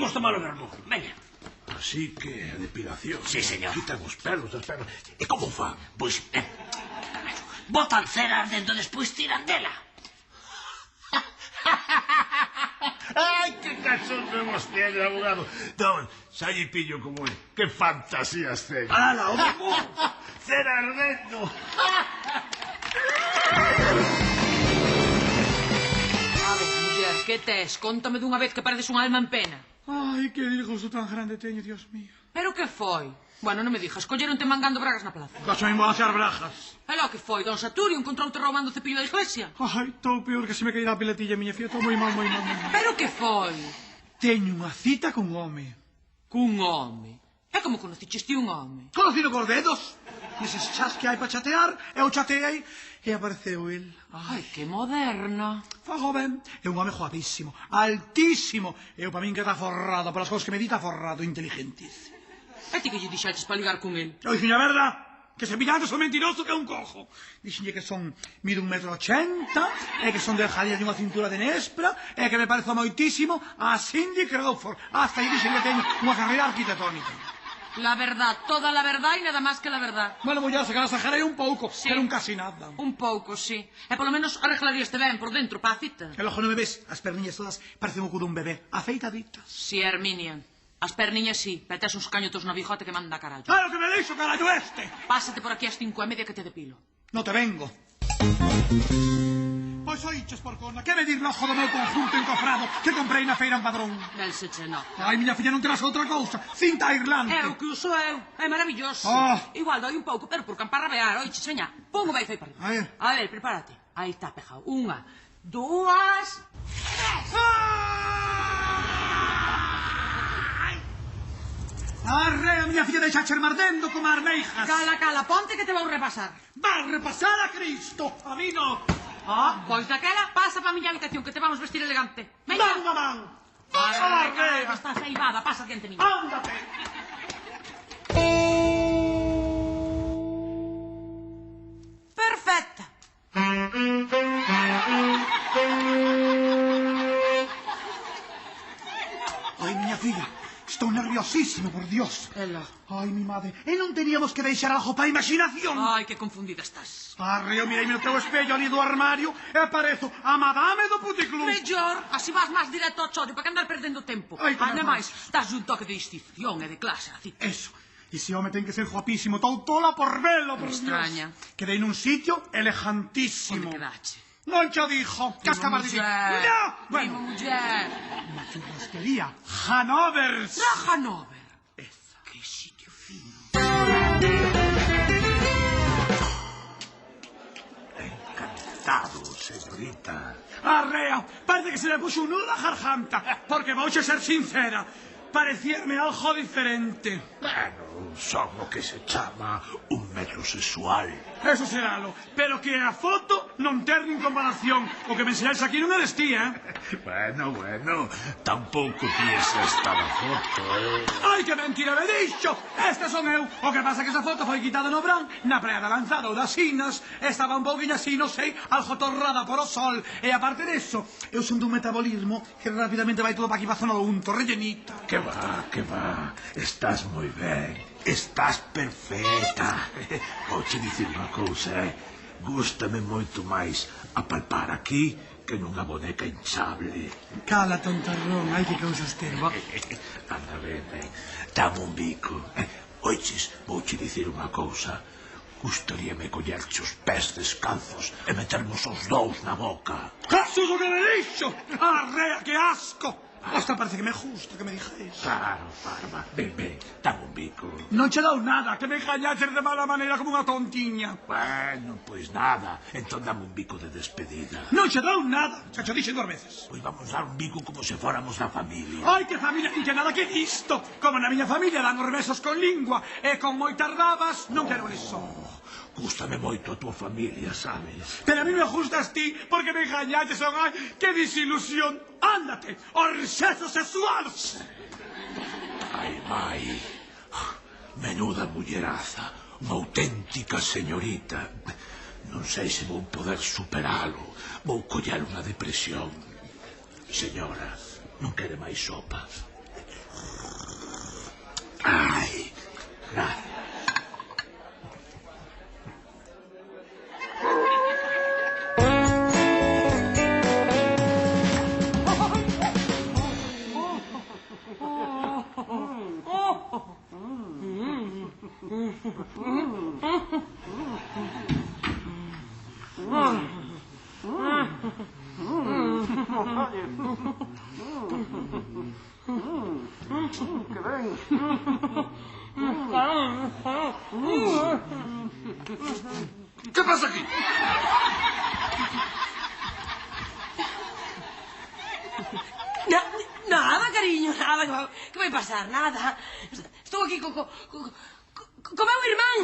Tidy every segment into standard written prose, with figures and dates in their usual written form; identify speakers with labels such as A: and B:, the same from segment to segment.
A: Imos tomar o vermú. Veña.
B: Así que a depilación.
A: Sí, señor.
B: Quitan os pelos das pernas. E como fan?
A: Pois, botan cera ardendo, despois tiran dela.
B: Ai, que cachón de vostede, abogado. Non, xa lle pillo como é. Que fantasías ten.
A: Ala, o vermú.
B: Cera ardendo.
C: A ver, muller, que tes? Cóntame dunha vez que pareces unha alma en pena.
D: Ai, que disgusto tan grande teño, Dios mío.
C: Pero que foi? Bueno, non me dixas, colleronte mangando bragas na plaza.
D: Caso me baixar brajas.
C: E lo que foi, don Saturio encontroute roubando o cepillo da iglesia.
D: Ai, estou peor que se me cairá a piletilla, miña filla. Estou moi mal, moi mal, moi mal.
C: Pero que foi?
D: Teño unha cita cun home.
C: Cun home. E como conociches ti un home?
D: Conocido cos dedos. Neses chas que hai para chatear, eu chateei e apareceu el.
C: Ai, que moderna.
D: Fa joven, é un home joatísimo, altísimo. Eu para min que está forrado, polas cousas que me di está forrado, inteligentísimo.
C: E ti que lle dixaches para ligar con el?
D: Eu dixen a verdad, que se mirando son mentiroso que é un cojo. Dixenlle que son, mido 1,80 m, e que son delgadillas de unha cintura de nespra, e que me parece moitísimo a Cindy Crawford. Hasta aí dixen que teño unha carreira arquitectónica.
C: La verdad, toda la verdad e nada máis que la verdad.
D: Bueno, muller, se que la sajarei un pouco,
C: Sí.
D: pero un casi nada.
C: Un pouco, sí. E polo menos arreglaríaste ben por dentro, pa a cita.
D: El ojo non me ves, as perniñas todas parecen o cu dun bebé, afeitaditas.
C: Si, Herminia. As perniñas sí, pero tes uns cañotos na bigote que manda carallo.
D: ¡Claro que me deixo, carallo este!
C: Pásate por aquí ás 5:30 que te depilo.
D: No te vengo. Pois oíches, porcona, que medir no ojo do meu conjunto encofrado que comprei na feira en Padrón.
C: Del seche, no.
D: Ai, miña filla, non terás outra cousa. Cinta aislante.
C: É o que uso eu. É maravilloso.
D: Ah.
C: Igual doi un pouco, pero por camparrabear. Oiches, veña, pon o Wi-Fi para arriba.
D: A ver.
C: Prepárate. Aí está, pejao. 1, 2, 3.
D: Arre, a miña filla deixache mardendo como armeijas.
C: Cala, ponte que te vou repasar.
D: Va a repasar a Cristo. A mí no.
C: Pois daquela, pasa pa miña habitación que te vamos vestir elegante. Veña.
D: Dan unha man.
C: Arre, estás aivada, pasa diante miña.
D: Ándate.
C: Perfecta.
D: Ai, miña filla, estou nerviosísimo, por Dios.
C: Ela.
D: Ai, mi madre, e non teríamos que deixar algo para a imaginación.
C: Ai, que confundida estás.
D: Arre, eu mirei no teu espello ali do armario e aparezo a madame do puticlub.
C: Mellor, así vas máis directo ao chorio, para que andar perdendo tempo.
D: Ai, como
C: Ademais, das un toque de distinción e de clase, a cita.
D: Eso. E se home ten que ser guapísimo, estou tola por velo, por Dios.
C: extraña.
D: Quedei nun sitio elegantísimo.
C: Onde quedache?
D: Non cho dixo. Que
C: Primo
D: acabas de dicir.
C: muller.
D: No,
C: Primo
D: bueno.
C: muller.
D: Unha churrasquería. Hanovers.
C: Na Hanover.
D: Esa.
C: Que sitio fino.
B: Encantado, señorita.
D: Arrea, parece que se le puxo un nudo na garganta. Porque vouche ser sincera. Parecíame algo diferente.
B: Bueno, son o que se chama un metrosexual.
D: Eso seralo. Pero que a foto non ter nin comparación. O que me enseñáis aquí non eres ti,
B: Bueno, tampouco piensa esta na foto,
D: Ai, que mentira me dixo! Este son eu. O que pasa que esa foto foi quitada no Bran, na praia da Lanzada ou das Sinas. Estaba un pouquinho así, non sei, algo torrada por o sol. E aparte deso, eu son dun metabolismo que rapidamente vai todo pa aquí pa zona do unto, rellenita.
B: Que va. Estás moi ben. Estás perfecta. Vouche dicir unha cousa, Gústame moito máis apalpar aquí que nunha boneca hinchable.
D: Cala, tontarrón, ai que cousas ten.
B: Anda ben. Dame un bico. Oiches, vouche dicir unha cousa. Gustaríame collerche os pés descalzos e metermos os dous na boca.
D: ¡Jesús, o que me dixo! Arrea, que asco! Hasta parece que me gusta que me dijes.
B: Claro, Farma. Ben, dame un bico.
D: Non che dou nada, que me engañaches de mala maneira como unha tontiña.
B: Bueno, pois nada. Entón dame un bico de despedida.
D: Non che dou nada, xa che dixen 2 veces.
B: Pois vamos dar un bico como se fóramos na familia.
D: Ai, que familia, nin que nada que isto. Como na miña familia dan os besos con lingua e con moitas babas, non quero eso.
B: Gústame moito a tua familia, sabes?
D: Pero a mí me gustas ti porque me engañaches, son ai, que desilusión. Ándate, os rexezos sexuales.
B: Ai, mai. Menuda mulleraza. Unha auténtica señorita. Non sei se vou poder superalo. Vou coller unha depresión. Señora, non quere máis sopa?
E: ¿Qué pasa aquí?
F: Nada, cariño, nada, que vai pasar, nada. Estou aquí co meu irmán.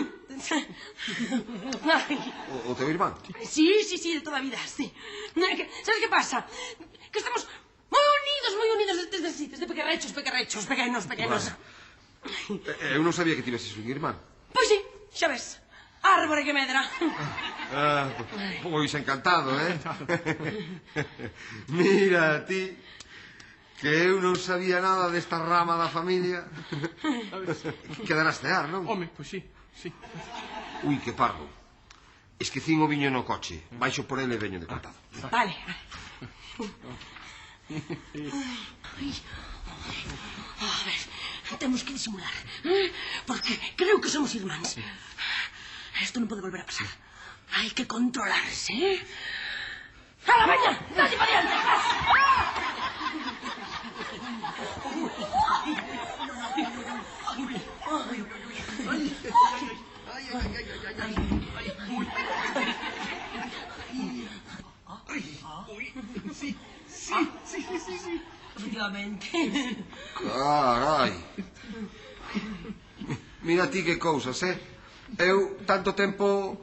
E: O teu irmán?
F: Sí, de toda a vida, sí. Sabes que pasa? Que estamos moi unidos desde pequerrechos, pequenos.
E: Eu non sabía que tiveses un irmán.
F: Pois sí, xa ves. Árbore que medra.
E: Pois encantado, Mira, ti, que eu non sabía nada desta rama da familia. Quedarás cear, non?
G: Home, pois sí.
E: Ui, que parvo. Esquecín o viño no coche. Baixo por ele e veño de contado.
F: Vale. A ver, temos que disimular. Porque creo que somos irmáns. Esto non pode volver a pasar. Hai que controlarse, ¡A la veña! ¡Dale para diante! Sí. Efectivamente.
E: Carai. Mira ti que cousas, Eu tanto tempo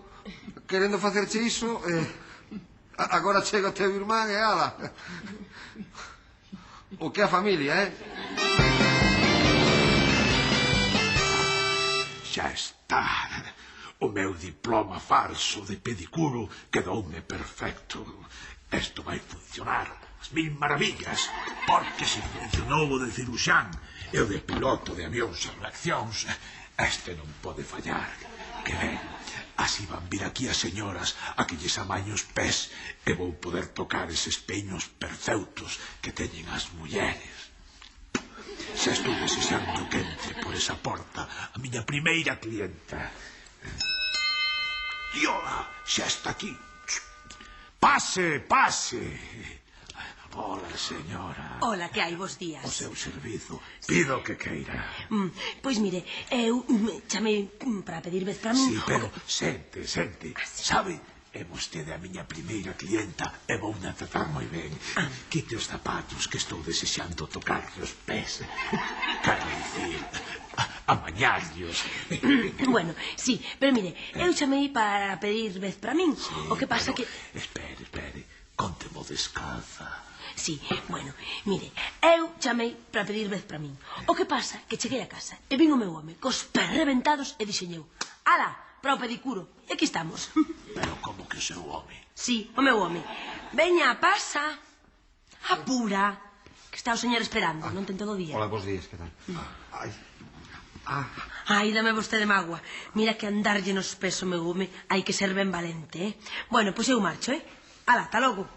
E: querendo facerche iso, agora chega o teu irmán e ala. O que é a familia,
B: Xa está. O meu diploma falso de pedicuro quedoume perfecto. Isto vai funcionar as mil maravillas, porque se funcionou o de ciruxán e o de piloto de avións e reaccións, este non pode fallar. Que ben, así van vir aquí as señoras a que lles amaño os pés e vou poder tocar eses peños perfectos que teñen as mulleres. Xa estou desexando que entre por esa porta a miña primeira clienta. E ola, xa está aquí. Pase. Hola, señora.
F: Hola, que hai, bos días.
B: O seu servizo. Pido o que queira.
F: Pois mire, eu chamei para pedir vez para min.
B: Sí, pero sente. Sabe, é vostede a miña primeira clienta e vou na tratar moi ben. Quite os zapatos que estou desexando tocarlle os pés. Quero dicir, amañarllos.
F: Bueno, sí, pero mire, eu chamei para pedir vez para min. O que pasa que...
B: Espere, contemo descalza.
F: Sí, bueno, mire, eu chamei para pedir vez para min. O que pasa que cheguei a casa e vin o meu home cos pés reventados e dixen eu: ala, para o pedicuro, e aquí estamos.
B: Pero como que o seu home?
F: Sí, o meu home. Veña, pasa. Apura, que está o señor esperando, non ten todo o día.
E: Hola, bons días, que tal?
F: Ai, dame vostede mágoa. Mira que andarlle nos pés o meu home hai que ser ben valente, Bueno, pois eu marcho, Ala, ta logo.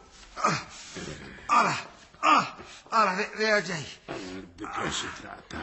E: Ala, de allí.
B: De que se trata?